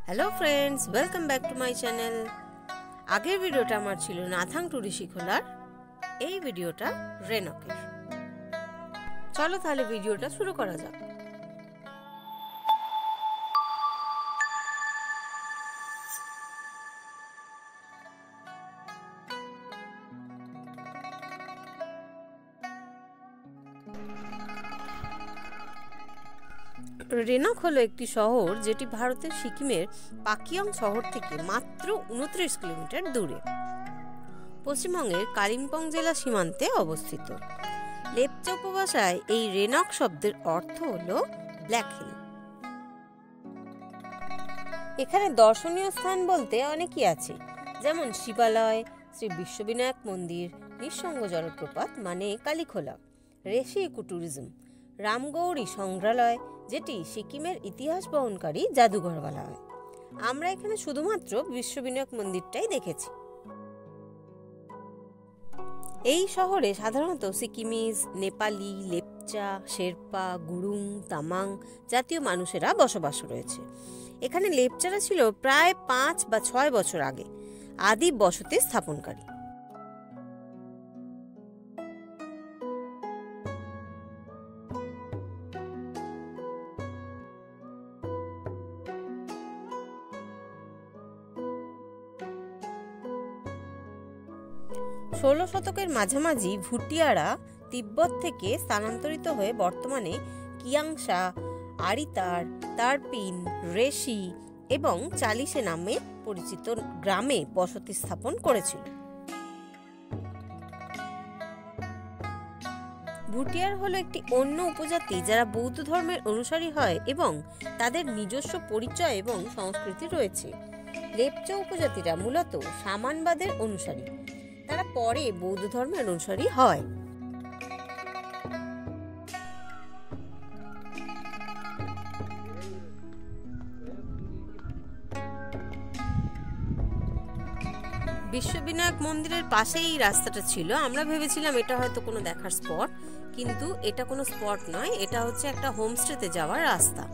Hello friends, welcome back to my channel. আগের ভিডিওটা আমার ছিল নাথাং টুরিশিখোলার, এই ভিডিওটা রেনকের। চলো তাহলে ভিডিওটা শুরু করা যাক। রেনক হলো একটি শহর যেটি ভারতের সিকিমের পাকিয়ং শহর থেকে মাত্র 29 কিলোমিটার দূরে পশ্চিমবঙ্গের কালিম্পং জেলা সীমান্তে অবস্থিত। লেপচা উপভাষায় এই রেনক শব্দের অর্থ হলো ব্ল্যাক হিল। এখানে দর্শনীয় স্থান বলতে অনেকই আছে, যেমন শিবালয়, শ্রী বিশ্ববিনায়ক মন্দির, নিঃসঙ্গ জলপ্রপাত মানে কালীখোলা, রেশি ইকো ট্যুরিজম, রামগৌরী সংগ্রহালয় যেটি সিকিমের ইতিহাস বহনকারী জাদুঘর বলা হয়। আমরা এখানে শুধুমাত্র বিশ্ববিনায়ক মন্দিরটাই দেখেছি। এই শহরে সাধারণত সিকিমিজ, নেপালি, লেপচা, শেরপা, গুরুং, তামাং জাতীয় মানুষেরা বসবাস রয়েছে। এখানে লেপচারা ছিল প্রায় 5 বা 6 বছর আগে আদি বসতি স্থাপনকারী। ষোলো শতকের মাঝামাঝি ভুটিয়ারা তিব্বত থেকে স্থানান্তরিত হয়ে বর্তমানে কিয়াংসা, আরিতার, তারপিন, রেশি এবং চালিশে নামে পরিচিত গ্রামে বসতি স্থাপন করেছিল। ভুটিয়ার হলো একটি অন্য উপজাতি যারা বৌদ্ধ ধর্মের অনুসারী হয় এবং তাদের নিজস্ব পরিচয় এবং সংস্কৃতি রয়েছে। লেপচা উপজাতিরা মূলত সামানবাদের অনুসারী, তারা পরে বৌদ্ধ ধর্মের অনুসারী হয়। বিশ্ববিনায়ক মন্দিরের পাশেই এই রাস্তাটা ছিল। আমরা ভেবেছিলাম এটা হয়তো কোনো দেখার স্পট, কিন্তু এটা কোনো স্পট নয়, এটা হচ্ছে একটা হোমস্টেতে যাওয়ার রাস্তা।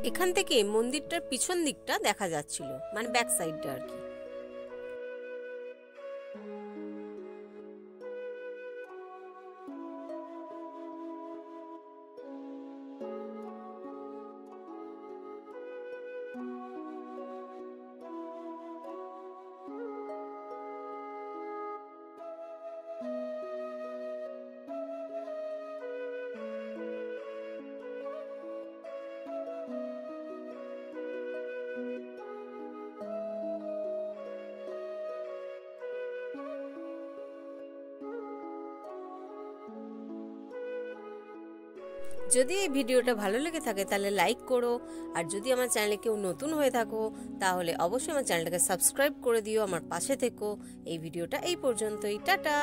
এখান থেকে মন্দিরটার পিছন দিকটা দেখা যাচ্ছিল, মানে ব্যাক সাইডটা আর কি। যদি এই ভিডিওটা ভালো লেগে থাকে তাহলে লাইক করো, আর যদি আমার চ্যানেলে কেউ নতুন হয়ে থাকো তাহলে অবশ্যই আমার চ্যানেলটাকে সাবস্ক্রাইব করে দিও, আমার পাশে থেকো। এই ভিডিওটা এই পর্যন্তই, টাটা।